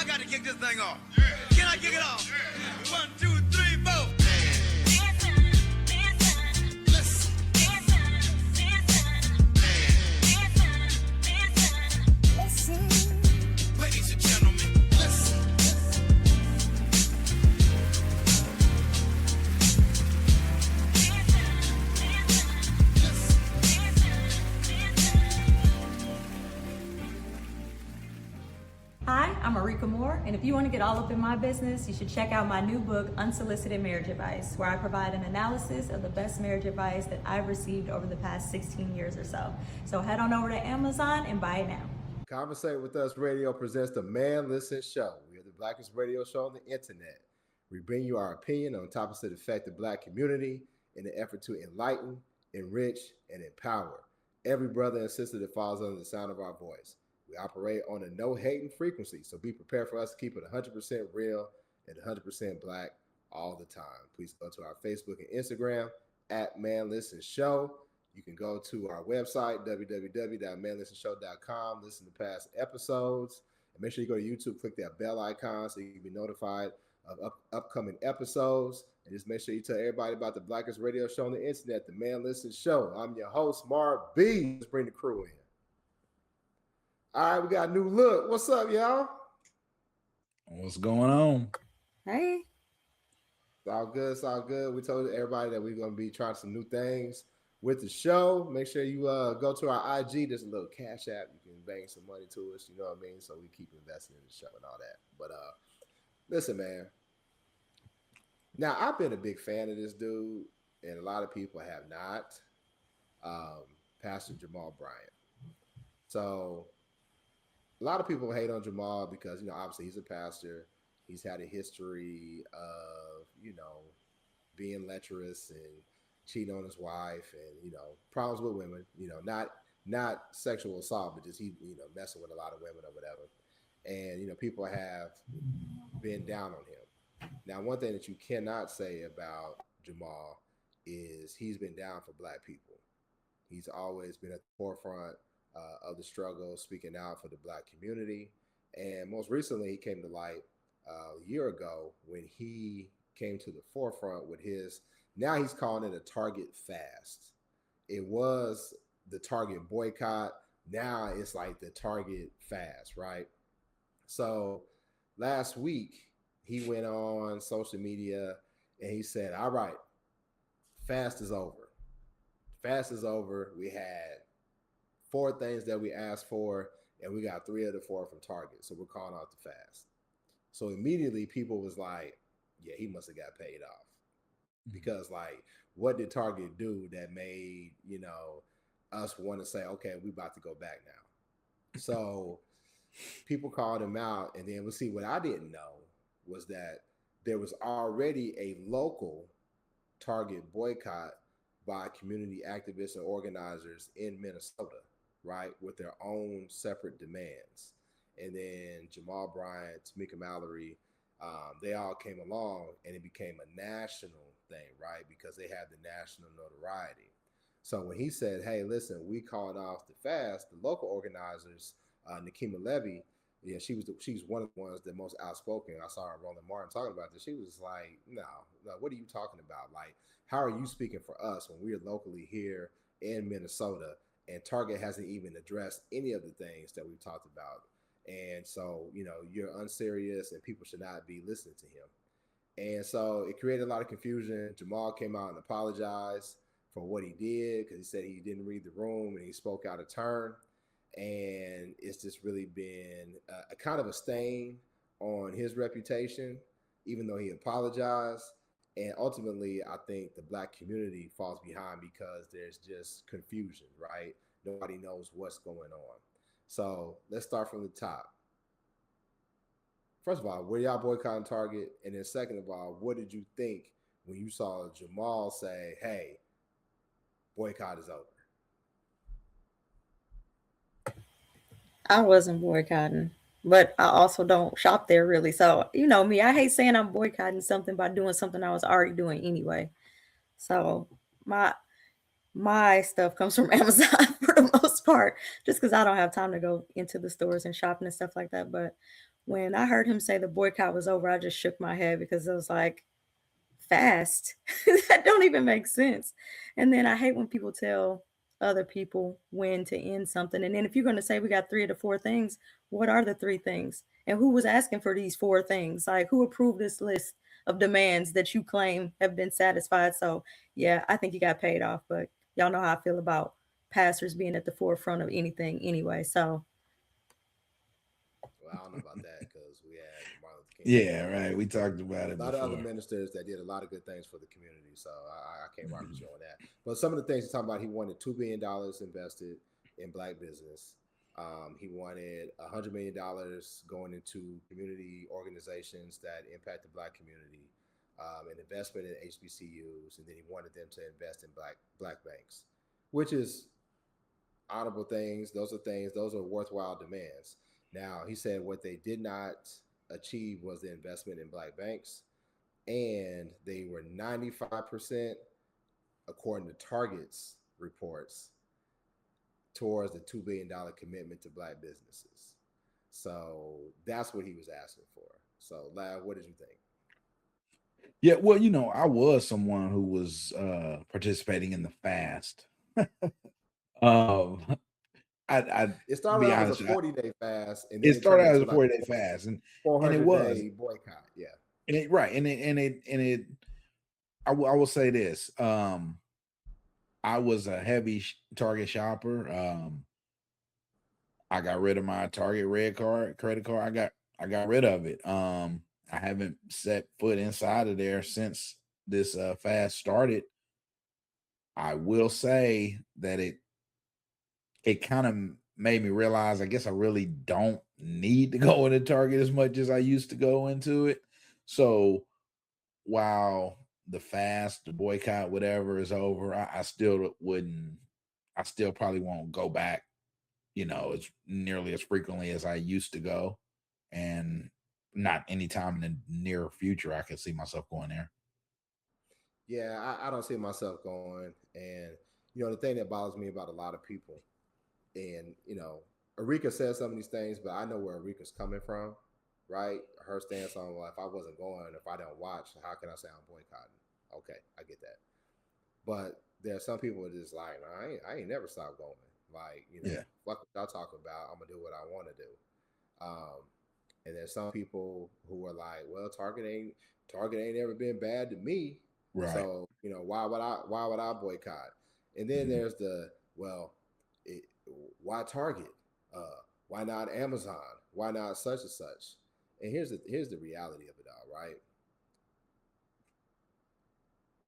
I got to kick this thing off. Can I kick it off? 1, 2, 3, 4. Ladies and gentlemen, listen. Hi, I'm Marika Moore, and if you want to get all up in my business, you should check out my new book, Unsolicited Marriage Advice, where I provide an analysis of the best marriage advice that I've received over the past 16 years or so. So head on over to Amazon and buy it now. Conversate with Us Radio presents the Man Listen Show. We are the blackest radio show on the internet. We bring you our opinion on topics that affect the black community in the effort to enlighten, enrich, and empower every brother and sister that falls under the sound of our voice. We operate on a no-hating frequency, so be prepared for us to keep it 100% real and 100% black all the time. Please go to our Facebook and Instagram at Man Listen Show. You can go to our website, www.manlistenshow.com, listen to past episodes, and make sure you go to YouTube, click that bell icon so you can be notified of upcoming episodes. And just make sure you tell everybody about the blackest radio show on the internet, the Man Listen Show. I'm your host, Mark B. Let's bring the crew in. All right, we got a new look. What's up, y'all? What's going on? Hey. It's all good. It's all good. We told everybody that we're going to be trying some new things with the show. Make sure you go to our IG. There's a little cash app. You can bang some money to us. You know what I mean? So we keep investing in the show and all that. But listen, man. Now, I've been a big fan of this dude, and a lot of people have not. Pastor Jamal Bryant. So a lot of people hate on Jamal because, you know, obviously he's a pastor. He's had a history of, you know, being lecherous and cheating on his wife and, you know, problems with women, you know, not sexual assault, but just he, you know, messing with a lot of women or whatever. And, you know, people have been down on him. Now, one thing that you cannot say about Jamal is he's been down for black people. He's always been at the forefront of the struggle, speaking out for the black community. And most recently, he came to light a year ago when he came to the forefront with his, now he's calling it a Target fast. It was the Target boycott. Now it's like the Target fast, right? So last week, he went on social media and he said, all right, fast is over. Fast is over. We had 4 things that we asked for, and we got 3 of the 4 from Target. So we're calling out the fast. So immediately people was like, yeah, he must have got paid off. Because, like, what did Target do that made, you know, us want to say, okay, we about to go back now? So people called him out, and then we'll see, what I didn't know was that there was already a local Target boycott by community activists and organizers in Minnesota, right, with their own separate demands. And then Jamal Bryant, Tamika Mallory, they all came along, and it became a national thing, right, because they had the national notoriety. So when he said, hey, listen, we calling off the fast, the local organizers, Nikema Levy, yeah, she was one of the ones that most outspoken. I saw her Roland Martin talking about this. She was like, no, what are you talking about? Like, how are you speaking for us when we're locally here in Minnesota and Target hasn't even addressed any of the things that we've talked about? And so, you know, you're unserious and people should not be listening to him. And so it created a lot of confusion. Jamal came out and apologized for what he did because he said he didn't read the room and he spoke out of turn. And it's just really been a kind of a stain on his reputation, even though he apologized. And ultimately, I think the black community falls behind because there's just confusion, right? Nobody knows what's going on. So let's start from the top. First of all, were y'all boycotting Target? And then second of all, what did you think when you saw Jamal say, hey, boycott is over? I wasn't boycotting, but I also don't shop there really. So, you know me, I hate saying I'm boycotting something by doing something I was already doing anyway. So my stuff comes from Amazon for the most part, just because I don't have time to go into the stores and shopping and stuff like that. But when I heard him say the boycott was over, I just shook my head because it was like, fast. That don't even make sense. And then I hate when people tell other people when to end something. And then if you're going to say we got 3 of the 4 things, what are the 3 things? And who was asking for these 4 things? Like who approved this list of demands that you claim have been satisfied? So yeah, I think you got paid off, but y'all know how I feel about pastors being at the forefront of anything anyway. So Well, I don't know about that because we had Martin Luther King. Yeah, right. We talked about it A lot of other before. ministers that did a lot of good things for the community. So I can't rock with you on that. But some of the things he's talking about, he wanted $2 billion invested in black business. He wanted $100 million going into community organizations that impact the black community, an investment in HBCUs, and then he wanted them to invest in black banks, which is honorable things. Those are worthwhile demands. Now, he said what they did not achieve was the investment in black banks, and they were 95%, according to Target's reports, towards the $2 billion commitment to black businesses. So that's what he was asking for. So, Lav, what did you think? Yeah, well, I was someone who was participating in the fast. um, It to started be out as honest, a 40-day fast, and then it it started turned out as into a like 40-day fast, and it was, 400-day boycott. Yeah, and it right, and it. I will say this: I was a heavy Target shopper. I got rid of my Target credit card. I got rid of it. I haven't set foot inside of there since this fast started. I will say that it kind of made me realize I guess I really don't need to go into Target as much as I used to go into it. So while the fast, the boycott, whatever is over, I still wouldn't, I still probably won't go back, as nearly as frequently as I used to go. And not anytime in the near future I can see myself going there. yeah, I don't see myself going. And the thing that bothers me about a lot of people, and Erika says some of these things, but I know where Erika's coming from, right? Her stance on, well, if I wasn't going, if I don't watch, how can I say I'm boycotting? Okay, I get that. But there are some people that just like, no, I ain't never stopped going. Like, Yeah. fuck what y'all talking about. I'm gonna do what I want to do. And there's some people who are like, well, Target ain't ever been bad to me. Right. So why would I boycott? And then there's the, well, why Target? Why not Amazon? Why not such and such? And here's the reality of it all, right?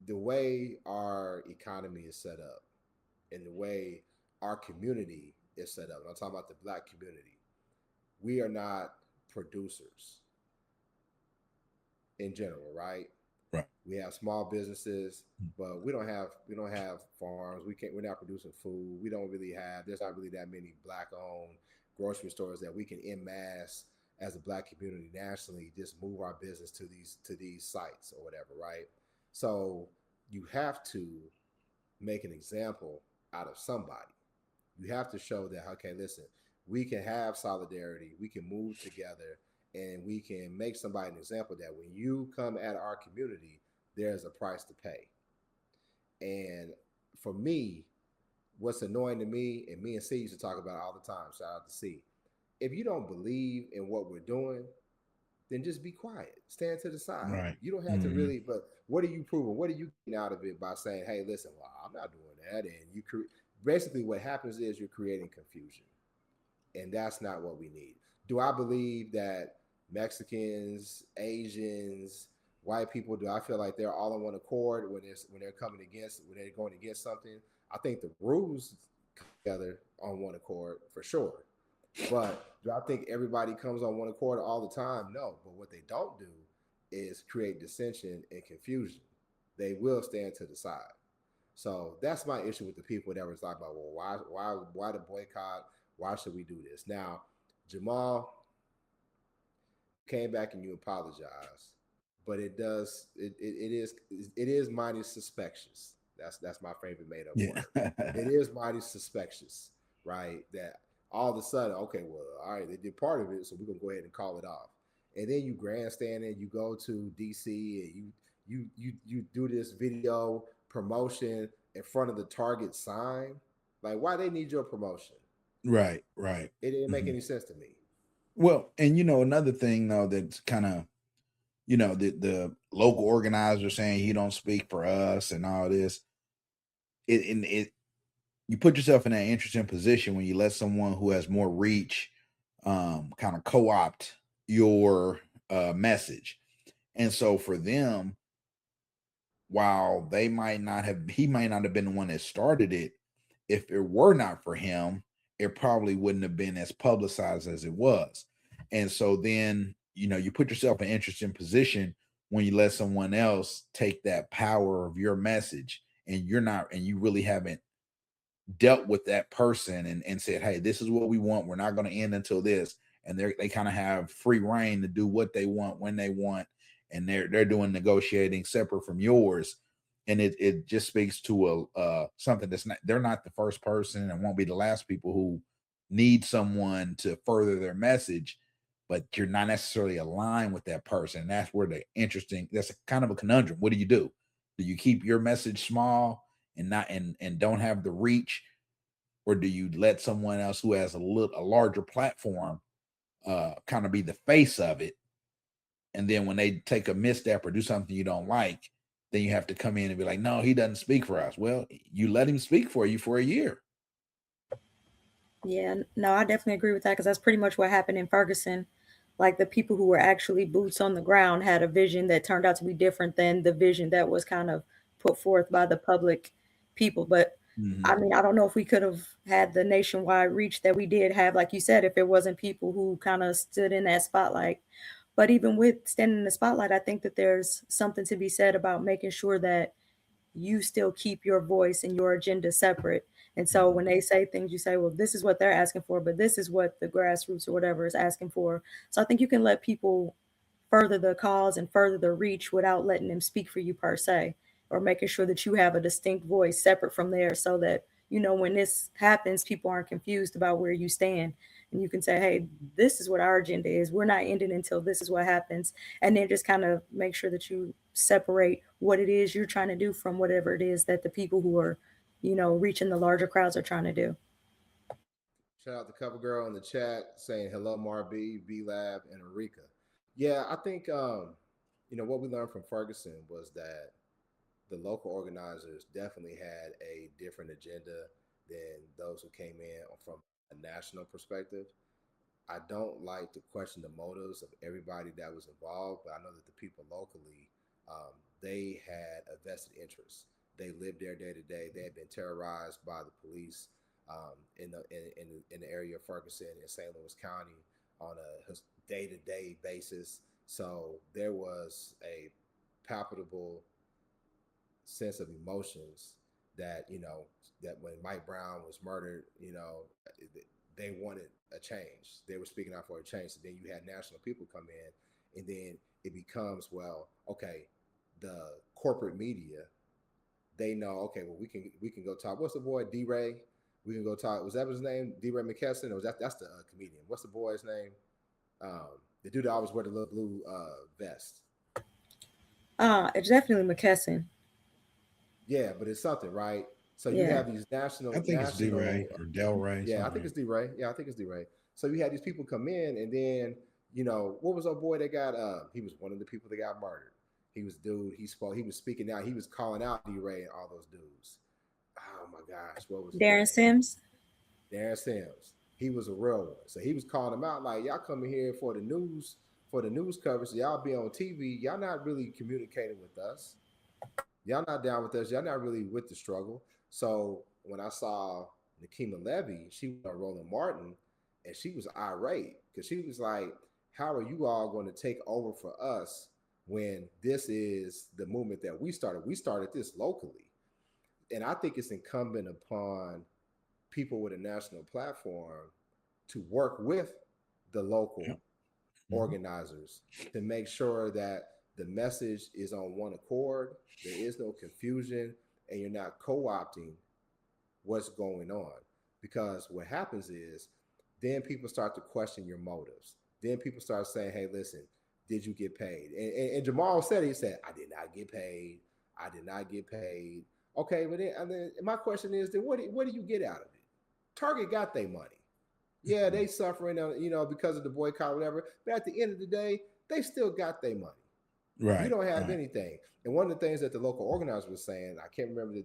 The way our economy is set up and the way our community is set up, and I'm talking about the black community, we are not producers in general, right? Right. We have small businesses, but we don't have farms. We're not producing food. There's not really that many black owned grocery stores that we can en masse as a black community nationally just move our business to these sites or whatever, right? So you have to make an example out of somebody. You have to show that, okay, listen, we can have solidarity, we can move together, and we can make somebody an example that when you come at our community, there's a price to pay. And for me, what's annoying to me, and me and C used to talk about it all the time, shout out to C, if you don't believe in what we're doing, then just be quiet. Stand to the side. Right. You don't have to really, but what are you proving? What are you getting out of it by saying, hey, listen, well, I'm not doing that. And basically what happens is you're creating confusion. And that's not what we need. Do I believe that Mexicans, Asians, white people, do I feel like they're all on one accord when they're going against something? I think the rules come together on one accord for sure. But do I think everybody comes on one accord all the time? No. But what they don't do is create dissension and confusion. They will stand to the side. So that's my issue with the people that was like, well, why the boycott? Why should we do this? Now, Jamal came back and you apologized, but it is mighty suspicious. That's my favorite made up word. It is mighty suspicious, right? That all of a sudden, okay, well, all right, they did part of it, so we're gonna go ahead and call it off. And then you grandstand and you go to DC and you do this video promotion in front of the Target sign. Like, why they need your promotion? Right, right. It didn't make Mhm. any sense to me. Well, and another thing though that's kind of the local organizer saying he don't speak for us and all this. It you put yourself in that interesting position when you let someone who has more reach kind of co-opt your message. And so for them, while he might not have been the one that started it, if it were not for him, it probably wouldn't have been as publicized as it was. And so then, you put yourself in an interesting position when you let someone else take that power of your message, and you really haven't dealt with that person and said, hey, this is what we want. We're not going to end until this. And they kind of have free reign to do what they want when they want. And they're doing negotiating separate from yours. And it just speaks to something they're not the first person and won't be the last people who need someone to further their message, but you're not necessarily aligned with that person. And that's where that's a kind of a conundrum. What do? Do you keep your message small and not and don't have the reach, or do you let someone else who has a larger platform kind of be the face of it, and then when they take a misstep or do something you don't like, then you have to come in and be like, no, he doesn't speak for us. Well, you let him speak for you for a year. Yeah, no, I definitely agree with that because that's pretty much what happened in Ferguson. Like the people who were actually boots on the ground had a vision that turned out to be different than the vision that was kind of put forth by the public people. But Mm-hmm. I mean, I don't know if we could have had the nationwide reach that we did have, like you said, if it wasn't people who kind of stood in that spotlight. But even with standing in the spotlight, I think that there's something to be said about making sure that you still keep your voice and your agenda separate. And so when they say things, you say, well, this is what they're asking for, but this is what the grassroots or whatever is asking for. So I think you can let people further the cause and further the reach without letting them speak for you per se, or making sure that you have a distinct voice separate from theirs so that, when this happens, people aren't confused about where you stand. And you can say, hey, this is what our agenda is. We're not ending until this is what happens. And then just kind of make sure that you separate what it is you're trying to do from whatever it is that the people who are, reaching the larger crowds are trying to do. Shout out to Cover Girl in the chat saying hello, Marby, B Lab, and Erika. Yeah, I think what we learned from Ferguson was that the local organizers definitely had a different agenda than those who came in from a national perspective. I don't like to question the motives of everybody that was involved, but I know that the people locally, they had a vested interest. They lived there day to day. They had been terrorized by the police in the area of Ferguson and St. Louis County on a day to day basis. So there was a palpable sense of emotions that that when Mike Brown was murdered, they wanted a change. They were speaking out for a change. So then you had national people come in, and then it becomes, well, okay, the corporate media, they know, okay, well, we can go talk. What's the boy D Ray? We can go talk. Was that his name, D Ray McKesson, or was that's the comedian? What's the boy's name? The dude that always wear the little blue vest. It's definitely McKesson. Yeah, but it's something, right? So you Yeah. have these I think it's D Ray or Del Ray. yeah, I think it's D Ray. Yeah, I think it's D Ray. So you had these people come in, and then what was our boy that got? He was one of the people that got murdered. He was dude. He spoke. He was speaking out. He was calling out D Ray and all those dudes. Oh my gosh, what was his Darren name? Sims. Darren Sims. He was a real one. So he was calling them out like, y'all coming here for the news coverage. Y'all be on TV. Y'all not really communicating with us. Y'all not down with us. Y'all not really with the struggle. So when I saw Nikema Levy, she was on Roland Martin, and she was irate because she was like, how are you all going to take over for us when this is the movement that we started? We started this locally. And I think it's incumbent upon people with a national platform to work with the local organizers to make sure that the message is on one accord, there is no confusion, and you're not co-opting what's going on. Because what happens is then people start to question your motives. Then people start saying, hey, listen, did you get paid? And Jamal said, he said, I did not get paid. I did not get paid. Okay, but then my question is, then what do you get out of it? Target got their money. Yeah, they suffering, because of the boycott, or whatever. But at the end of the day, they still got their money. Right. You don't have anything. And one of the things that the local organizer was saying, I can't remember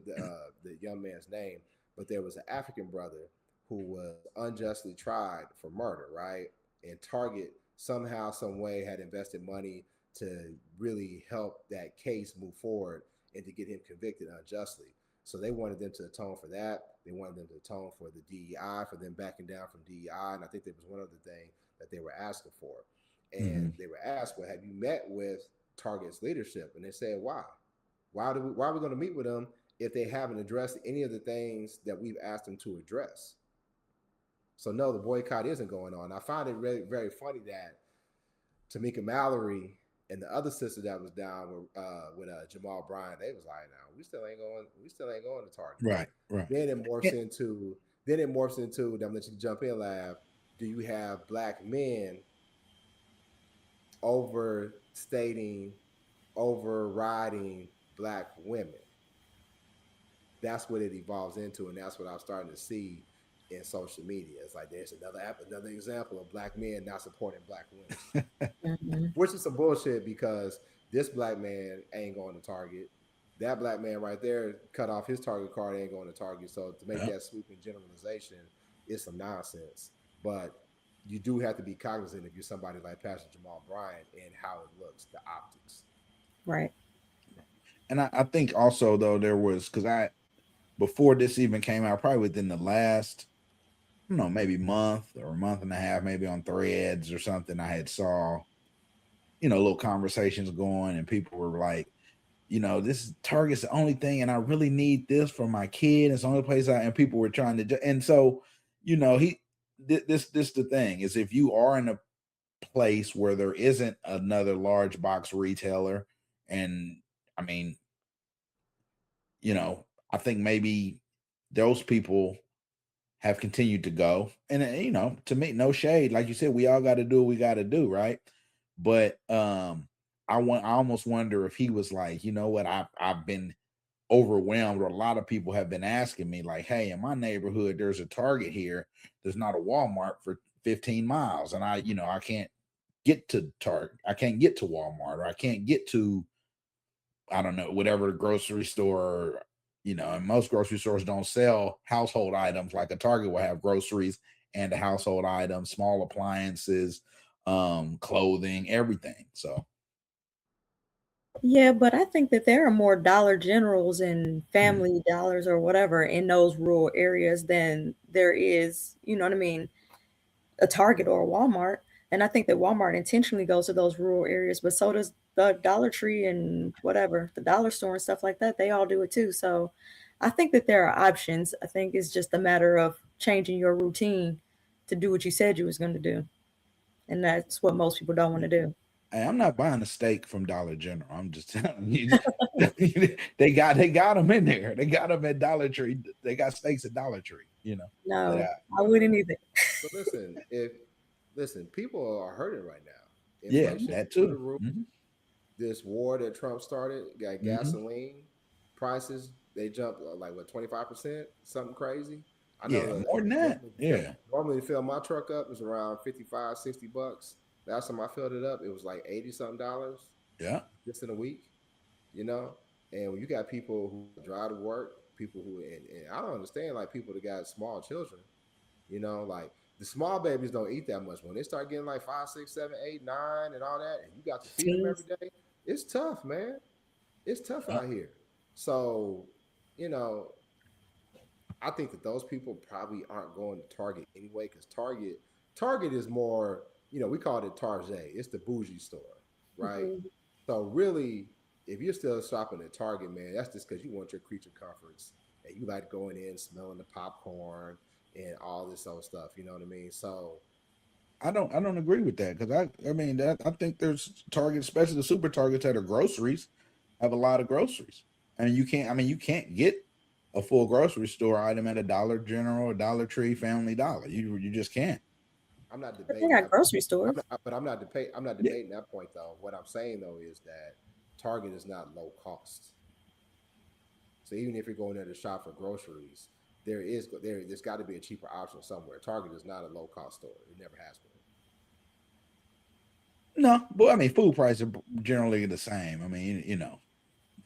the young man's name, but there was an African brother who was unjustly tried for murder, right? And Target somehow, some way had invested money to really help that case move forward and to get him convicted unjustly. So they wanted them to atone for that. They wanted them to atone for the DEI, for them backing down from DEI. And I think there was one other thing that they were asking for. And they were asked, well, have you met with Target's leadership? And they said, why? Why are we going to meet with them if they haven't addressed any of the things that we've asked them to address? So no, the boycott isn't going on. I find it very, very funny that Tamika Mallory and the other sister that was down with Jamal Bryant, they was like, no, we still ain't going to Target. Right. Then it morphs into, I'm gonna let you jump in, Lab. Do you have black men overriding black women? That's what it evolves into, and that's what I'm starting to see in social media. It's like there's another example of black men not supporting black women, which is some bullshit, because this black man ain't going to Target. That black man right there cut off his Target card, ain't going to Target. So to make that sweeping generalization is some nonsense. But you do have to be cognizant if you're somebody like Pastor Jamal Bryant and how it looks, the optics. Right. And I think also, though, there was, because before this even came out, probably within the last, I don't know, maybe month or a month and a half, maybe on Threads or something, I had saw, little conversations going, and people were like, this Target's the only thing, and I really need this for my kid. It's the only place and people were trying to, and so, this the thing is, if you are in a place where there isn't another large box retailer, and I mean, I think maybe those people have continued to go, and to me, no shade, like you said, we all got to do what we got to do, right? But I almost wonder if he was like, you know what, I've been overwhelmed, or a lot of people have been asking me, like, hey, in my neighborhood there's a Target here, there's not a Walmart for 15 miles, and I can't get to Target, I can't get to Walmart, or I can't get to, I don't know, whatever grocery store, and most grocery stores don't sell household items like a Target will have groceries and a household items, small appliances, clothing, everything. So yeah, but I think that there are more Dollar Generals and Family Dollars or whatever in those rural areas than there is, you know what I mean, a Target or a Walmart. And I think that Walmart intentionally goes to those rural areas, but so does the Dollar Tree and whatever, the dollar store and stuff like that. They all do it too. So I think that there are options. I think it's just a matter of changing your routine to do what you said you was going to do. And that's what most people don't want to do. Hey, I'm not buying a steak from Dollar General. I'm just telling you, they got them in there. They got them at Dollar Tree. They got steaks at Dollar Tree. No, I wouldn't either. So listen, people are hurting right now. Inflation that too. The roof. This war that Trump started got gasoline prices. They jumped like what, 25%, something crazy. I know more than that. Normally to fill my truck up is around $55-$60. Last time I filled it up, it was like $80-something. Yeah, just in a week, And when you got people who drive to work, people who and I don't understand, like, people that got small children, like the small babies don't eat that much. When they start getting like 5, 6, 7, 8, 9, and all that, and you got to feed them every day, it's tough, man. It's tough out here. So, I think that those people probably aren't going to Target anyway, because Target is more, we call it Target. It's the bougie store, right? So really, if you're still shopping at Target, man, that's just because you want your creature comforts and you like going in, smelling the popcorn and all this other stuff. You know what I mean? So I don't agree with that, because I think there's Target, especially the super Targets that are groceries, have a lot of groceries, and you can't get a full grocery store item at a Dollar General, a Dollar Tree, Family Dollar. You just can't. I'm not But they debating got that. grocery stores. I'm not debating. I'm not Yeah. debating that point though. What I'm saying though is that Target is not low cost. So even if you're going there to shop for groceries, there's got to be a cheaper option somewhere. Target is not a low cost store. It never has been. No, but I mean, food prices are generally the same. I mean, you know,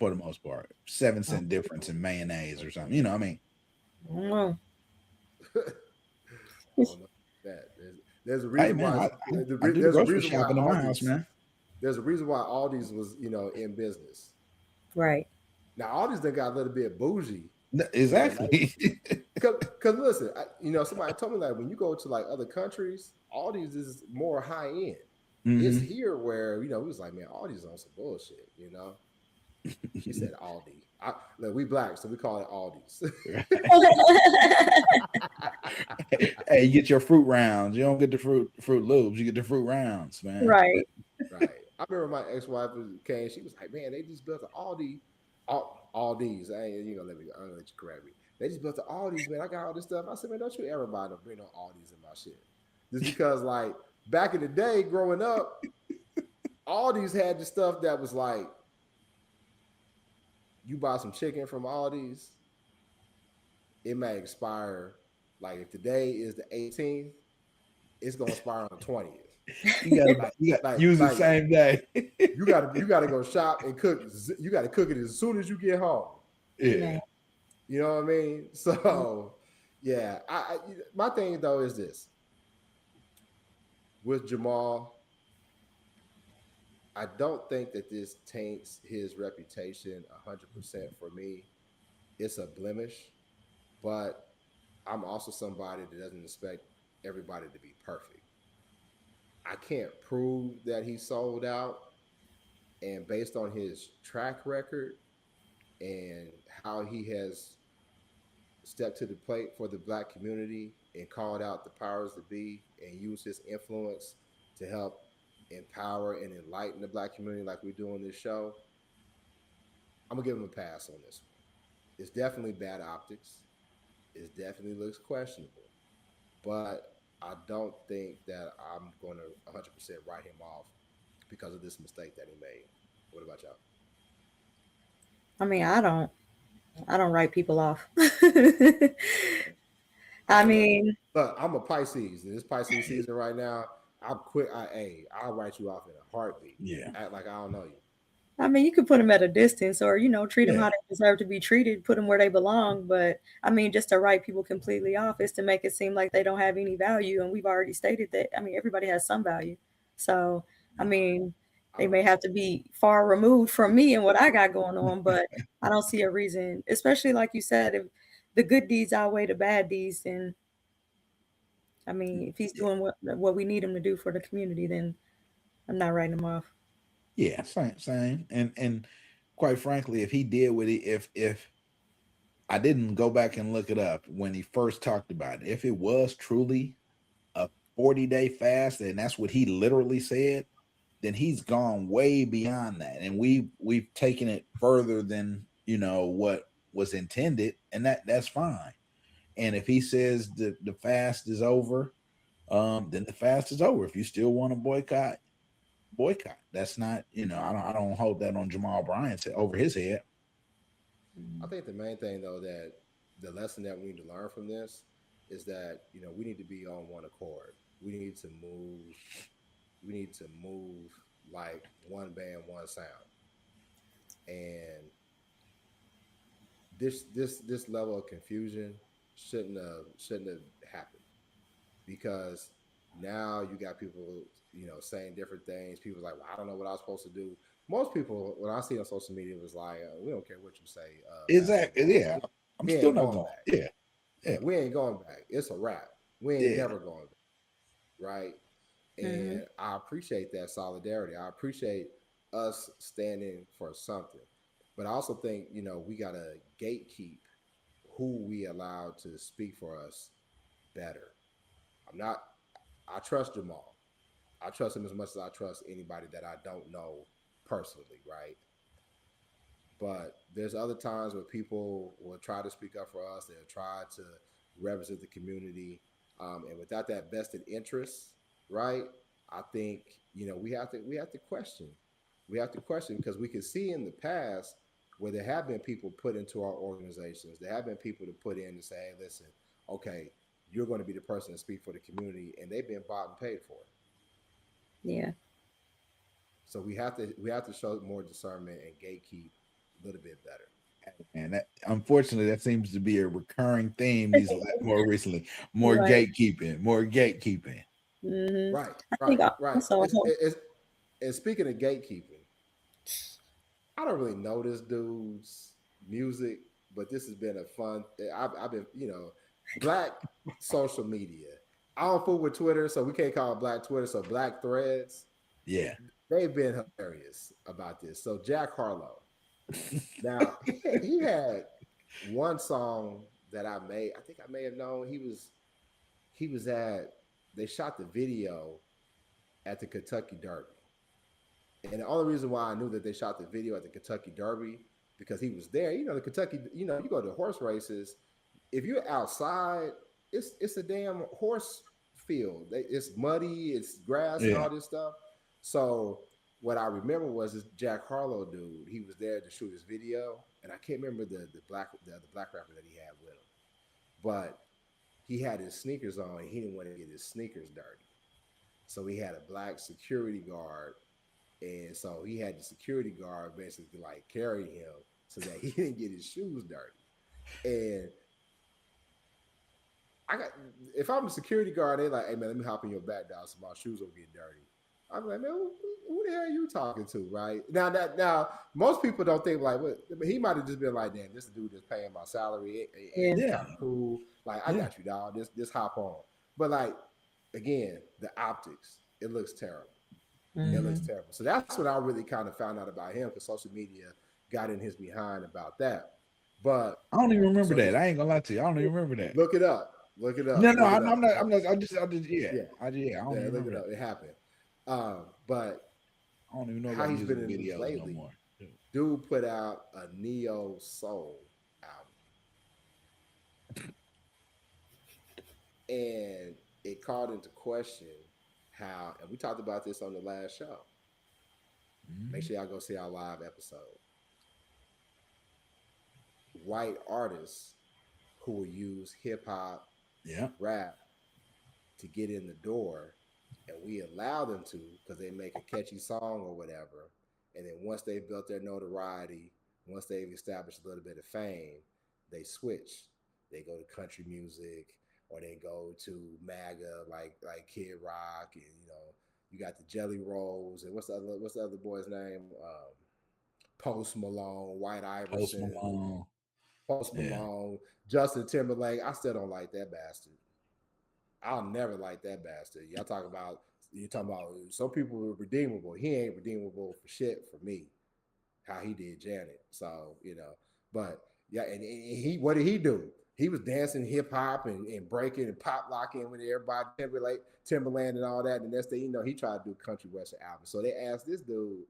for the most part, 7 cent difference in mayonnaise or something. You know, I mean, I don't know. I don't know that. There's a hey reason man, why I do the there's a grocery reason why shopping in my house, man. Aldi's was in business. Right. Now Aldi's done got a little bit bougie. Exactly. Cause listen, somebody told me like when you go to like other countries, Aldi's is more high end. It's Hmm. here where we was like, man, Aldi's on some bullshit. She said Aldi. Look, we black, so we call it Aldi's. Hey, you get your fruit rounds. You don't get the Fruit Loops. You get the fruit rounds, man. Right. Right. I remember my ex-wife came. She was like, "Man, they just built an Aldi, Aldi's. I ain't you gonna let me. I'm gonna let you correct me. They just built the Aldi's, man. I got all this stuff." I said, "Man, don't you ever buy no bring no Aldi's in my shit?" Just because, like, back in the day, growing up, Aldi's had the stuff that was like, you buy some chicken from Aldi's, it may expire. Like if today is the 18th, it's gonna expire on the 20th. You got use the same day. you gotta go shop and cook. You gotta cook it as soon as you get home. Yeah. You know what I mean? So yeah, my thing though is this with Jamal. I don't think that this taints his reputation 100% for me. It's a blemish, but I'm also somebody that doesn't expect everybody to be perfect. I can't prove that he sold out, and based on his track record and how he has stepped to the plate for the black community and called out the powers that be and used his influence to help empower and enlighten the black community like we do on this show, I'm gonna give him a pass on this one. It's definitely bad optics. It definitely looks questionable, but I don't think that I'm going to 100% write him off because of this mistake that he made. What about y'all? I mean, I don't write people off. I mean, Look, I'm a Pisces, and this Pisces season right now, I'm quick. I'll write you off in a heartbeat. Yeah. Act like I don't know you. you could put them at a distance or, treat them Yeah. how they deserve to be treated, put them where they belong. But I mean, just to write people completely off is to make it seem like they don't have any value. And we've already stated that, I mean, everybody has some value. So, I mean, they may have to be far removed from me and what I got going on, but I don't see a reason, especially like you said, if the good deeds outweigh the bad deeds, then I mean, if he's doing what we need him to do for the community, then I'm not writing him off. Yeah, same. And quite frankly, if he did what he if I didn't go back and look it up when he first talked about it, if it was truly a 40-day fast, and that's what he literally said, then he's gone way beyond that. And we've taken it further than what was intended, and that's fine. And if he says the fast is over, then the fast is over. If you still want to boycott. That's not, I don't hold that on Jamal Bryant over his head. I think the main thing though that the lesson that we need to learn from this is that we need to be on one accord. We need to move. We need to move like one band, one sound. And this level of confusion shouldn't have happened because now you got people saying different things. People like, well, I don't know what I was supposed to do. Most people, when I see on social media, was like, we don't care what you say. Exactly. Yeah, I'm still not going. Back. Yeah, we ain't going back. It's a wrap. We ain't never going back. Right. And I appreciate that solidarity. I appreciate us standing for something. But I also think, we got to gatekeep who we allow to speak for us better. I trust Jamal. I trust him as much as I trust anybody that I don't know personally, right? But there's other times where people will try to speak up for us. They'll try to represent the community. And without that vested interest, right? I think we have to question. We have to question because we can see in the past where there have been people put into our organizations. There have been people to put in to say, hey, listen, okay, you're going to be the person to speak for the community, and they've been bought and paid for it. Yeah. So we have to show more discernment and gatekeep a little bit better. And that, unfortunately, that seems to be a recurring theme these more recently. More Right. gatekeeping, more gatekeeping. Right, I think right. also, And speaking of gatekeeping, I don't really know this dude's music, but this has been a fun. I've been, black social media. I don't fool with Twitter, so we can't call it Black Twitter. So Black Threads, Yeah. they've been hilarious about this. So Jack Harlow. Now he had one song that I made. I think I may have known he was at. They shot the video at the Kentucky Derby. And the only reason why I knew that they shot the video at the Kentucky Derby because he was there. The Kentucky, you go to horse races. If you're outside, it's a damn horse field. It's muddy, it's grass and all this stuff. So what I remember was this Jack Harlow dude. He was there to shoot his video, and I can't remember the black rapper that he had with him, but he had his sneakers on. And he didn't want to get his sneakers dirty, so he had a black security guard. And so he had the security guard basically like carry him so that he didn't get his shoes dirty. And if I'm a security guard, they're like, hey man, let me hop in your back, dog, so my shoes don't get dirty. I'm like, man, who the hell are you talking to, right? Now, most people don't think like, what? He might have just been like, damn, this dude is paying my salary, and it's kind of cool. Like, I got you, dog. Just hop on. But like, again, the optics, it looks terrible. It looks terrible. So that's what I really kind of found out about him because social media got in his behind about that. But I don't even remember that. I ain't gonna lie to you. I don't even remember that. Look it up. No, I'm not. I just. I don't even look remember it up. that. It happened. But I don't even know how about he's been in videos lately. no more. Dude put out a neo soul album, and it called into question how, and we talked about this on the last show. Make sure y'all go see our live episode. White artists who will use hip hop, rap to get in the door, and we allow them to because they make a catchy song or whatever. And then once they've built their notoriety, once they've established a little bit of fame, they switch. They go to country music, or they go to MAGA like Kid Rock, and you got the Jelly Rolls, and what's the other boy's name? Post Malone, White Iverson, Post Malone, Justin Timberlake. I still don't like that bastard. I'll never like that bastard. You're talking about some people are redeemable. He ain't redeemable for shit for me. How he did Janet. So, but yeah, and he, what did he do? He was dancing hip hop and breaking and pop locking with everybody, Timberland and all that. And next thing he tried to do country western album. So they asked this dude,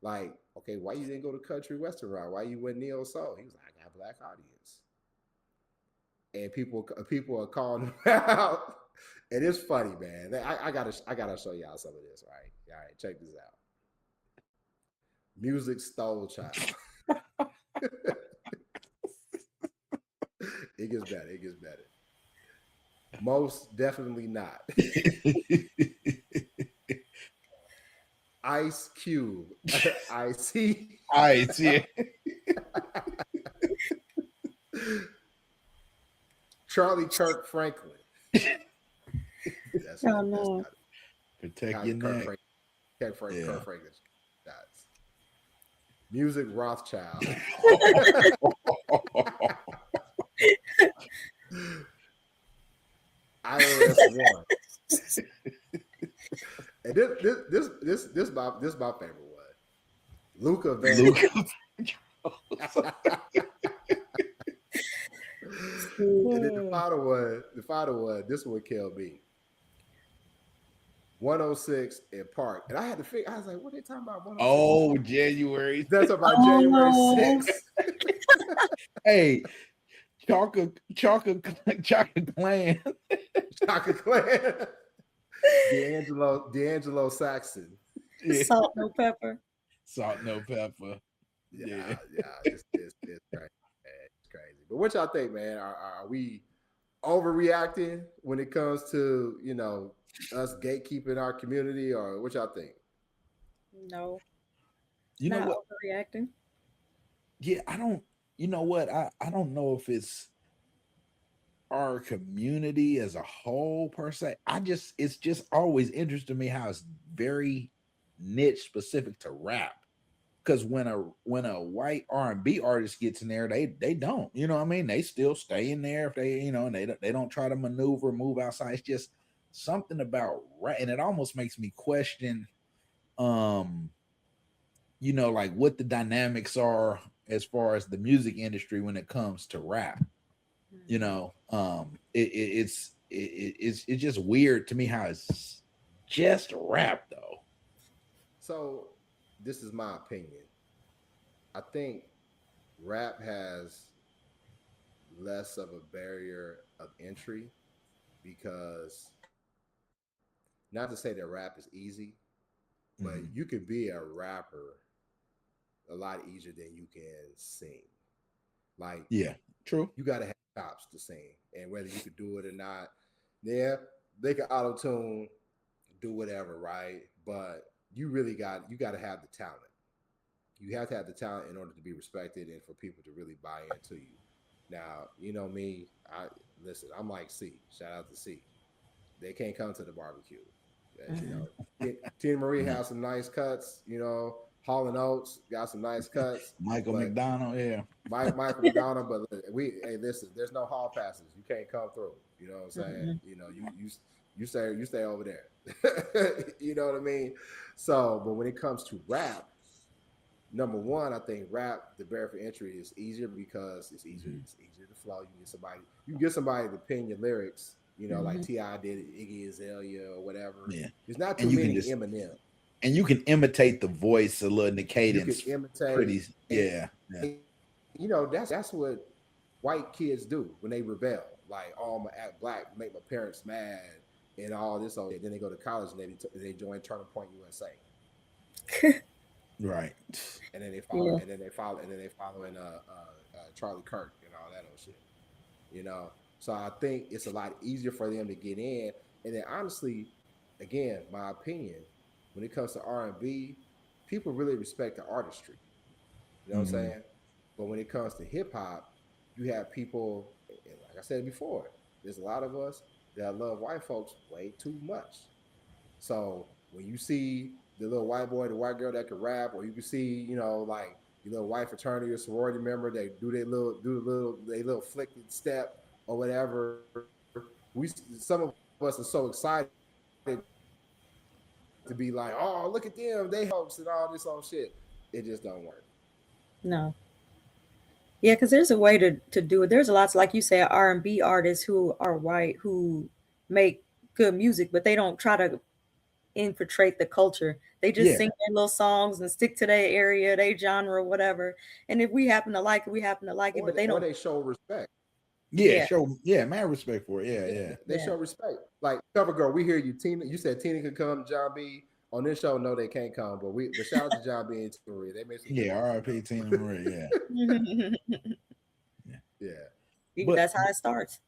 like, okay, why you didn't go to country western route? Why you went neo soul? He was like, I got a black audience. And people are calling him out. And it's funny, man. I gotta show y'all some of this, right? All right, check this out. Music stole child. It gets better. Most definitely not. Ice Cube. Ice, yeah. Charlie Kirk Franklin. That's no. Protect your neck. Kirk Franklin. That's Music Rothschild. IRS One. And this my favorite one. Luca Van. And then the final one, this one killed me. 106 in Park. And I had to figure, I was like, what are they talking about? 106? Oh, January. That's about January 6th. Hey, Chaka Clan. Chaka Clan. D'Angelo Saxon. Yeah. Salt, no pepper. Salt, no pepper. Yeah, Yeah. yeah, it's crazy, man. It's crazy. But what y'all think, man? Are we overreacting when it comes to us gatekeeping our community, or what y'all think? No, You know not what? overreacting. Yeah, I don't. You know what? I don't know if it's our community as a whole per se. It's just always interesting to me how it's very niche specific to rap. Because when a white R&B artist gets in there, they don't, you know what I mean? They still stay in there if they, and they don't try to maneuver, move outside. It's just something about rap, and it almost makes me question, um, like what the dynamics are as far as the music industry when it comes to rap. Mhm. It's just weird to me how it's just rap though. So, this is my opinion. I think rap has less of a barrier of entry because, not to say that rap is easy, but Mhm. you can be a rapper a lot easier than you can sing. Like, Yeah, true. you got to have chops to sing, and whether you could do it or not, yeah, they can auto tune, do whatever, right? But you got to have the talent. You have to have the talent in order to be respected and for people to really buy into you. Now, you know me, I listen. I'm like C. Shout out to C. They can't come to the barbecue. Mhm. Tina Marie Mhm. has some nice cuts. Hall and Oates got some nice cuts, Michael but McDonald, yeah. Michael McDonald. But hey, listen, there's no hall passes. You can't come through. You know what I'm saying? Mhm. You stay over there. You know what I mean? So, but when it comes to rap, number one, I think rap the barrier for entry is easier because it's easier. Mhm. It's easier to flow. You can get somebody to pin your lyrics. Like Mhm. Ti did it, Iggy Azalea or whatever. Yeah. There's not too And you can many just Eminem. and you can imitate the voice a little, and the You can cadence imitate, pretty. and Yeah, yeah, that's what white kids do when they rebel. Like, oh, I'm gonna act black, make my parents mad, and all this. All then they go to college and they join Turning Point USA, right. and then they follow, Yeah. and then they follow, and then they follow in Charlie Kirk and all that old shit. you know. So I think it's a lot easier for them to get in. And then honestly, again, my opinion, when it comes to R&B, people really respect the artistry. You know what I'm Hmm. saying? But when it comes to hip hop, you have people, and like I said before, there's a lot of us that love white folks way too much. So when you see the little white boy, the white girl that can rap, or you can see, like your little white fraternity or sorority member, they they little flicked step or whatever. Some of us are so excited to be like, oh, look at them, they folks and all this old shit. It just don't work. No. Yeah, because there's a way to do it. There's lots, like you say, R&B artists who are white who make good music, but they don't try to infiltrate the culture. They just Yeah, sing their little songs and stick to their area, their genre, whatever. And if we happen to like it, we happen to like it. Or But they, they or don't. they show respect. yeah. Yeah, Show, yeah, man, respect for it. Yeah, Yeah, yeah, they yeah. show respect. Like, cover girl, we hear you. Tina, you said Tina could come. John B on this show. No, they can't come. But shout out to John B and Tina Marie. They made some good yeah. music R.I.P. Tina though. Marie. Yeah, Yeah. yeah. That's how it starts.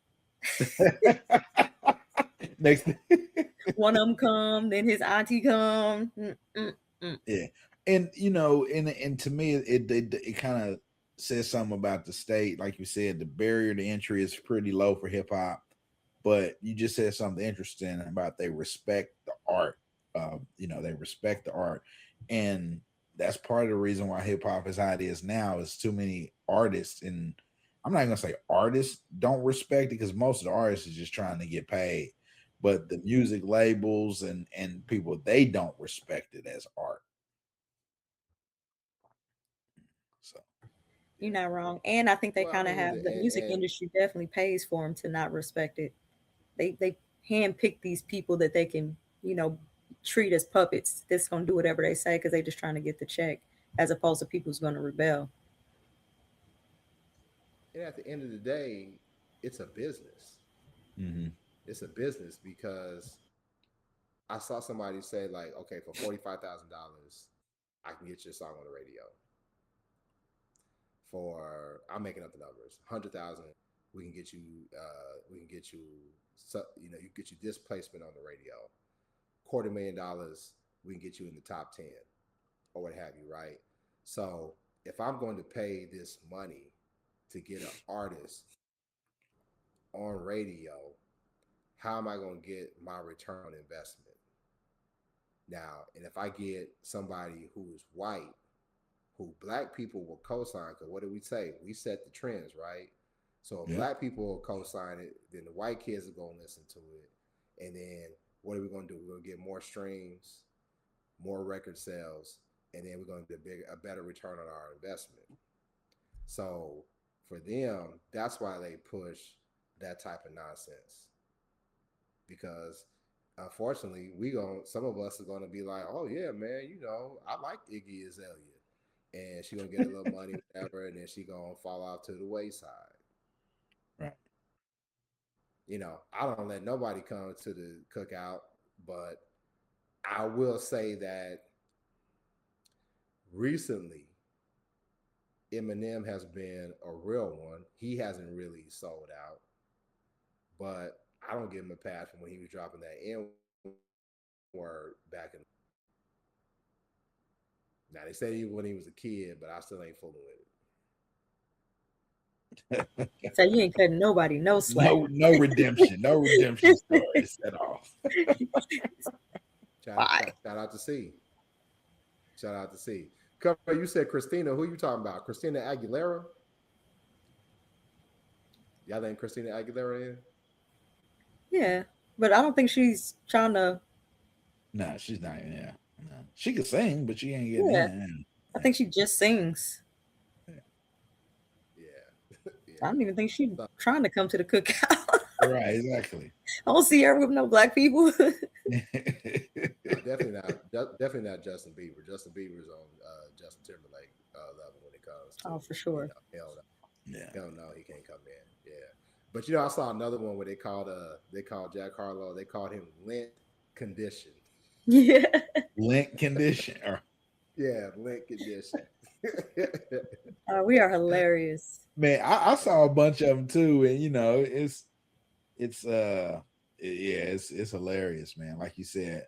But next, One of them come, then his auntie come. Mm. yeah, and and to me, it kind of says something about the state. Like you said, the barrier to entry is pretty low for hip hop, but you just said something interesting about they respect the art. They respect the art, and that's part of the reason why hip hop is how it is now. Is too many artists, and I'm not gonna say artists don't respect it because most of the artists is just trying to get paid, but the music labels and people, they don't respect it as art. So You're Yeah. not wrong. And I think they Well, I kind of mean, have the music and industry definitely pays for them to not respect it. They handpick these people that they can, you know, treat as puppets. That's gonna do whatever they say because they just trying to get the check, as opposed to people who's gonna rebel. at the end of the day, it's a business. mhm. It's a business because I saw somebody say like, okay, for $45,000, I can get your song on the radio. For I'm making up the numbers, 100,000, we can get you, we can get you, you get you this placement on the radio. $250,000, we can get you in the top 10 or what have you, right? So if I'm going to pay this money to get an artist on radio, how am I going to get my return on investment? Now, and if I get somebody who is white, who black people will co-sign, because what do we say? We set the trends, right? So if black people will co-sign it, then the white kids are going to listen to it. And then what are we going to do? We're going to get more streams, more record sales, and then we're going to get a better return on our investment. So for them, that's why they push that type of nonsense. Because unfortunately, some of us are gonna be like, oh yeah, man, I like Iggy Azalea. And she gonna get a little money, whatever, and then she gonna fall off to the wayside. Right. I don't let nobody come to the cookout, but I will say that recently Eminem has been a real one. He hasn't really sold out, but I don't give him a pass from when he was dropping that N word back in. Now they said when he was a kid, but I still ain't fooling with it. So you ain't cutting nobody no slack. No redemption, no redemption stories at all. Shout out to C. Shout out to C. Cover, you said Christina. Who you talking about? Christina Aguilera? Y'all think Christina Aguilera in? Yeah, but I don't think she's trying to. No, she's not even. Yeah, no. She can sing, but she ain't getting in. I think she just sings. Yeah. I don't even think she's trying to come to the cookout. Right, exactly. I don't see her with no black people. No, definitely not Justin Bieber. Justin Bieber's on Justin Timberlake level when it comes to. Oh, for sure. Hell no. Yeah. Hell no, he can't come in. Yeah. But I saw another one where they called Jack Harlow. They called him lint condition. Yeah. Lint condition. Yeah, lint condition. We are hilarious. Man, I saw a bunch of them too, and it's hilarious, man. Like you said,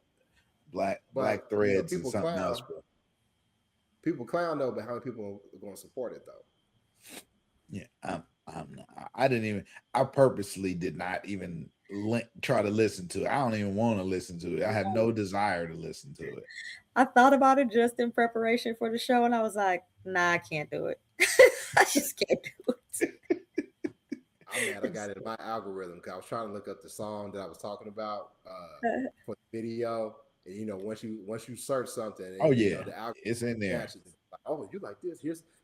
black threads and something else. Bro. People clown though, but how many people are going to support it though? Yeah, I purposely did not even try to listen to it. I don't even want to listen to it. I have no desire to listen to it. I thought about it just in preparation for the show, and I was like, nah, I can't do it. I just can't do it. I'm mad I got it in my algorithm because I was trying to look up the song that I was talking about for the video. And once you search something, and, the algorithm it's in there. Like, oh, you like this?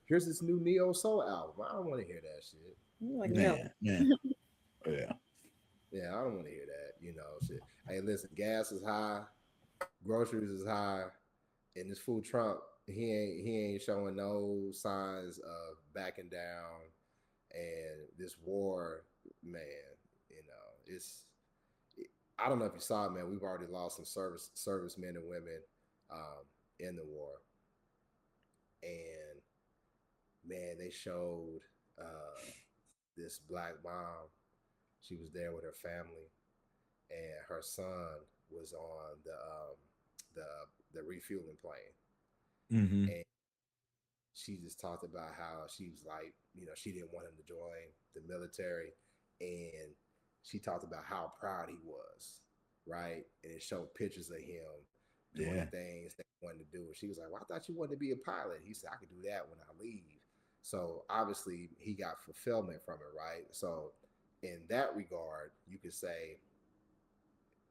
Here's this new neo soul album. I don't want to hear that shit. Like, man. Oh, yeah. Yeah, I don't want to hear that. Shit. Hey, listen, gas is high, groceries is high, and this fool Trump, he ain't showing no signs of backing down. And this war, man, I don't know if you saw it, man. We've already lost some servicemen and women in the war. And man, they showed this black mom. She was there with her family, and her son was on the refueling plane. Mm-hmm. And she just talked about how she was like, she didn't want him to join the military, and she talked about how proud he was, right? And it showed pictures of him doing things that he wanted to do. And she was like, well, I thought you wanted to be a pilot. He said, I could do that when I leave. So obviously he got fulfillment from it, right? So in that regard, you could say,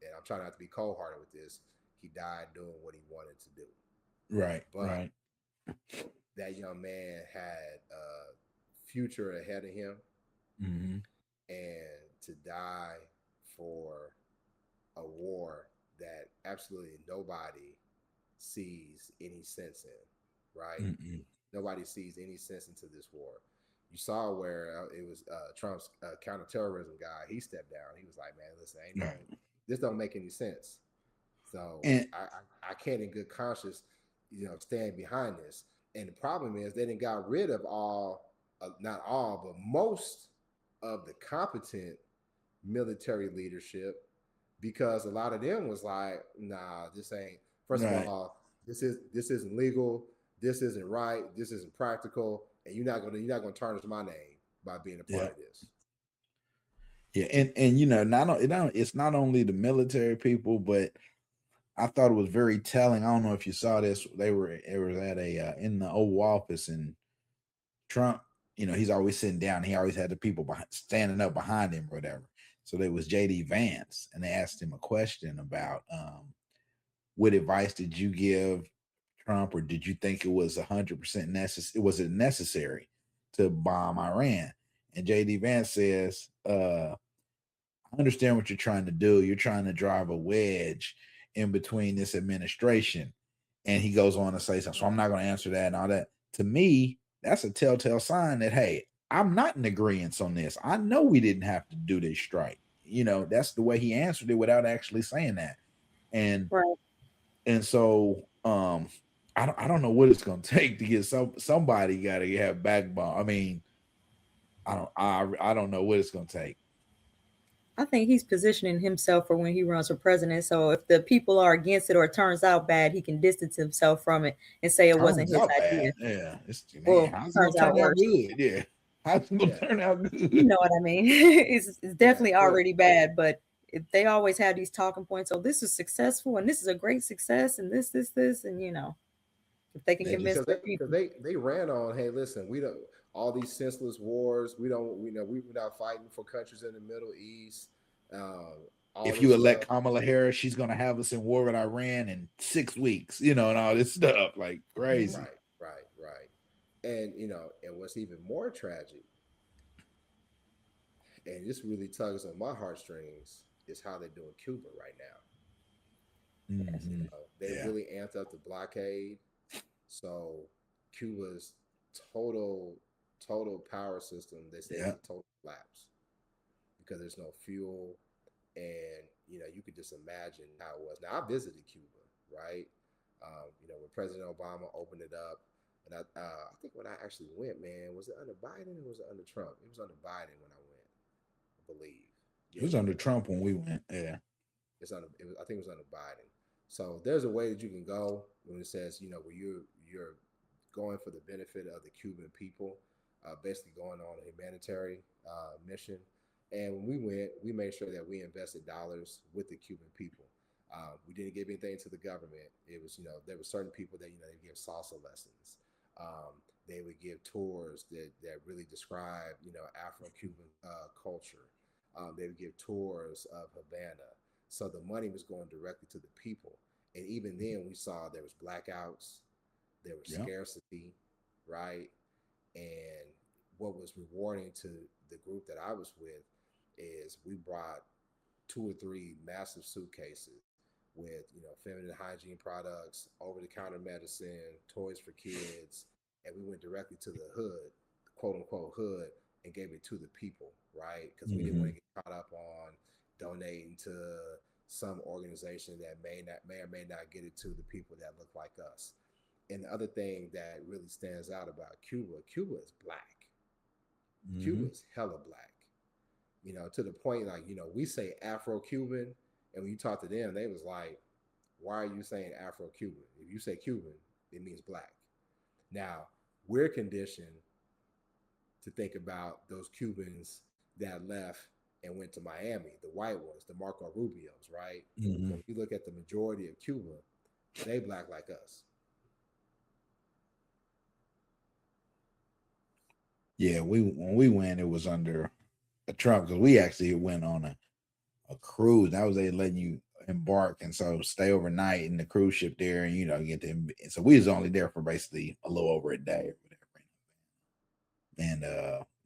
and I'm trying not to be cold-hearted with this, he died doing what he wanted to do. Right, but right. That young man had a future ahead of him. Mm-hmm. And to die for a war that absolutely nobody sees any sense in, right? Mm-mm. Nobody sees any sense into this war. You saw where it was Trump's counterterrorism guy. He stepped down. He was like, "Man, listen, this don't make any sense So And I can't in good conscience, stand behind this. And the problem is they didn't got rid of all, not all, but most of the competent military leadership because a lot of them was like, nah, this ain't. First of right. all, this isn't legal. This isn't right. This isn't practical, and you're not gonna tarnish my name by being a part Yeah. of this. Yeah. And it's not only the military people, but I thought it was very telling. I don't know if you saw this. It was at a in the Oval Office, and Trump, he's always sitting down. He always had the people standing up behind him or whatever. So there was JD Vance, and they asked him a question about what advice did you give Trump, or did you think it was 100% necessary? Was it necessary to bomb Iran? And JD Vance says, I understand what you're trying to do. You're trying to drive a wedge in between this administration. And he goes on to say something. So I'm not going to answer that and all that. To me, that's a telltale sign that, hey, I'm not in agreement on this. I know we didn't have to do this strike. That's the way he answered it without actually saying that. And Right. and so I don't know what it's gonna take to get somebody gotta have backbone. I mean, I don't know what it's gonna take. I think he's positioning himself for when he runs for president. So if the people are against it or it turns out bad, he can distance himself from it and say it wasn't Turns his out idea. bad. Yeah. Man, Well, how's it gonna turns out turn out worse. good? Yeah. How's it gonna Yeah, turn out You good? know what I mean? It's yeah, definitely but already bad, but if they always have these talking points. Oh, this is successful and this is a great success and this, and if they can They convince just because their people. they ran on, hey, listen, we don't all these senseless wars. We're not fighting for countries in the Middle East. Um, all if you this elect stuff. Kamala Harris, she's gonna have us in war with Iran in 6 weeks, and all this stuff. Like Mhm. crazy. Right. And and what's even more tragic, and this really tugs on my heartstrings, is how they're doing Cuba right now. Mm-hmm. They Yeah. really amped up the blockade, so Cuba's total total power system, they say, is Yeah. a total collapse because there's no fuel, and you could just imagine how it was. Now I visited Cuba, right? When President Obama opened it up, and I think when I actually went, man, was it under Biden or was it under Trump? It was under Biden when I went, I believe. It Yeah, was it was under under Trump when we went. Yeah. I think it was under Biden. So there's a way that you can go when it says, where you're going for the benefit of the Cuban people, basically going on a humanitarian mission. And when we went, we made sure that we invested dollars with the Cuban people. We didn't give anything to the government. It was, there were certain people that, they give salsa lessons. They would give tours that really describe, Afro-Cuban culture. They would give tours of Havana. So the money was going directly to the people. And even then, we saw there was blackouts, there was Yeah. scarcity, right? And what was rewarding to the group that I was with is we brought 2 or 3 massive suitcases with feminine hygiene products, over-the-counter medicine, toys for kids, and we went directly to the hood, quote unquote hood, and gave it to the people, right? Because we didn't want Mm-hmm. to get caught up on donating to some organization that may or may not get it to the people that look like us. And the other thing that really stands out about Cuba is black. Mm-hmm. Cuba is hella black. To the point like, we say Afro-Cuban, and when you talk to them, they was like, why are you saying Afro-Cuban? If you say Cuban, it means black. Now, we're conditioned to think about those Cubans that left and went to Miami, the white ones, the Marco Rubios, right? Mm-hmm. But when you look at the majority of Cuba, they black like us. Yeah. When we went, it was under a Trump because we actually went on a cruise. That was they letting you embark and so stay overnight in the cruise ship there, and get to. So we was only there for basically a little over a day or whatever. And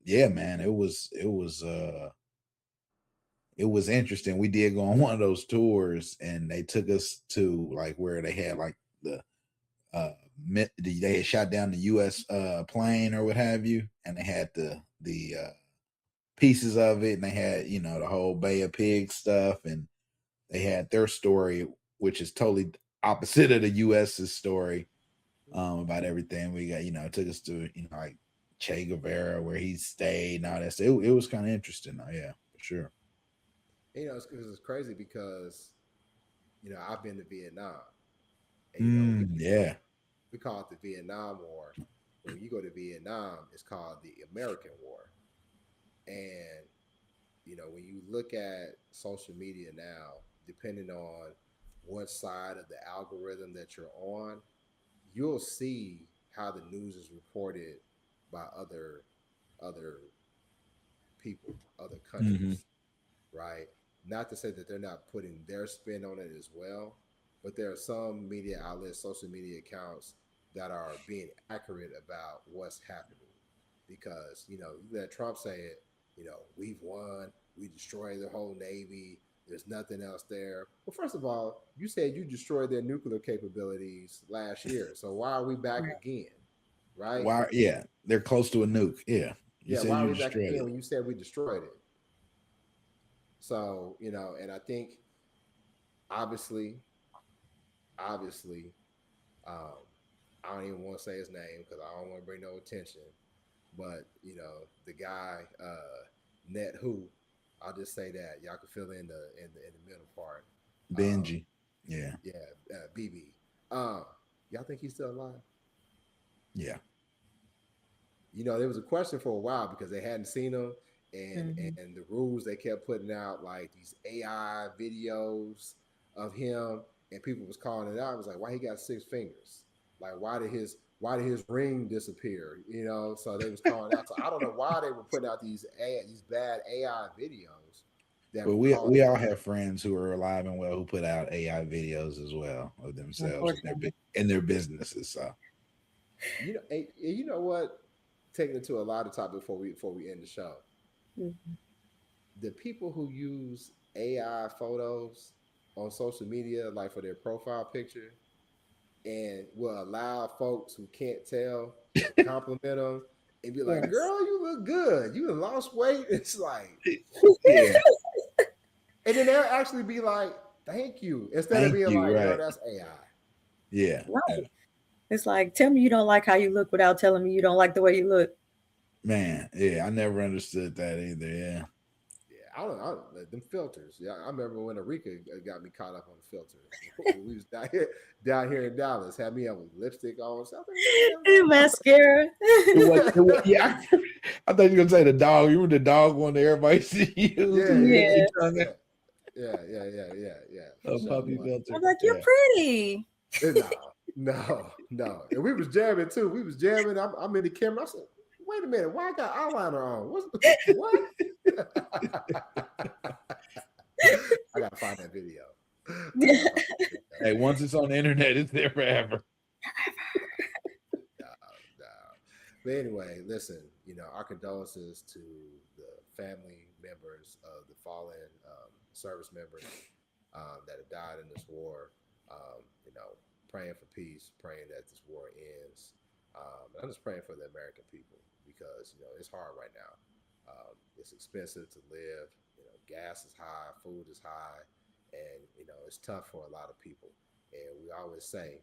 yeah, man, it was interesting. We did go on one of those tours, and they took us to like where they had like the they had shot down the U.S. Plane or what have you, and they had the pieces of it, and they had the whole Bay of Pigs stuff, and they had their story which is totally opposite of the U.S.'s story about everything. We got, it took us to, like Che Guevara, where he stayed and all that stuff. It was kind of interesting, though. Yeah, for sure. It's crazy because, I've been to Vietnam. And, we call it the Vietnam War. When you go to Vietnam, it's called the American War. And, when you look at social media now, depending on what side of the algorithm that you're on, you'll see how the news is reported by other people, other countries, right? Not to say that they're not putting their spin on it as well, but there are some media outlets, social media accounts that are being accurate about what's happening. Because, you let Trump say it, we've won, we destroyed the whole Navy, there's nothing else there. Well, first of all, you said you destroyed their nuclear capabilities last year. So why are we back again? Right? Why? Yeah, they're close to a nuke. Yeah. Why are we back again when you said we destroyed it? So, and I think obviously, I don't even want to say his name because I don't want to bring no attention. But, the guy, Net Who, I'll just say that. Y'all can fill in the middle part. Benji. Yeah. BB. Y'all think he's still alive? Yeah. There was a question for a while because they hadn't seen him, and the rules they kept putting out, like these AI videos of him, and people was calling it out. It was like, why he got 6 fingers? Like, why did his ring disappear? So they was calling out. So I don't know why they were putting out these bad AI videos. But we all have friends who are alive and well who put out AI videos as well of themselves in their businesses. So you know what? Taking it to a lot of topics before we end the show. The people who use AI photos on social media, like for their profile picture, and will allow folks who can't tell to compliment them and be like, "Girl, you look good. You lost weight." It's like, yeah. And then they'll actually be like, "Thank you," instead of being like, "No, that's AI." Yeah. Right. It's like, tell me you don't like how you look without telling me you don't like the way you look. Man, yeah, I never understood that either. Yeah. I don't them filters. Yeah, I remember when Arika got me caught up on the filters. We was down here in Dallas, had me up with lipstick on. Mascara. Yeah, I thought you were gonna say the dog. You were the dog one that everybody see you. Yeah. Puppy filter. I'm like, you're pretty. No. And we was jamming too. We was jamming. I'm in the camera. I said, wait a minute, why I got eyeliner on? What? I gotta find that video. Hey, once it's on the internet, it's there forever. No. But anyway, listen, our condolences to the family members of the fallen service members that have died in this war. Praying for peace, praying that this war ends. And I'm just praying for the American people because, it's hard right now. It's expensive to live. Gas is high, food is high, and, it's tough for a lot of people. And we always say,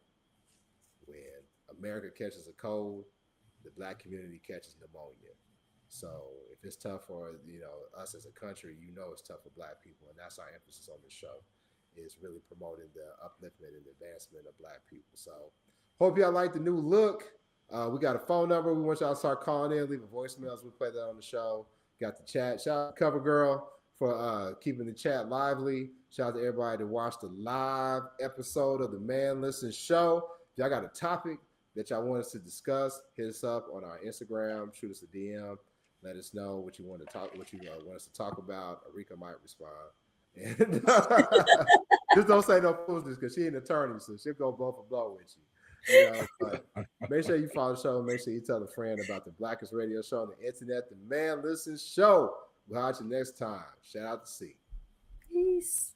when America catches a cold, the Black community catches pneumonia. So if it's tough for, us as a country, it's tough for Black people. And that's our emphasis on this show, is really promoting the upliftment and advancement of Black people. So hope y'all like the new look. We got a phone number. We want y'all to start calling in, leaving voicemails. We play that on the show. Got the chat. Shout out to Cover Girl for keeping the chat lively. Shout out to everybody that watched the live episode of the Man Listen Show. If y'all got a topic that y'all want us to discuss, hit us up on our Instagram. Shoot us a DM. Let us know what you want us to talk about. Arika might respond. And just don't say no foolishness because she's an attorney, so she'll go blow for blow with you. But make sure you follow the show. Make sure you tell a friend about the Blackest Radio Show on the internet, the Man Listen Show. We'll catch you next time. Shout out to C. Peace.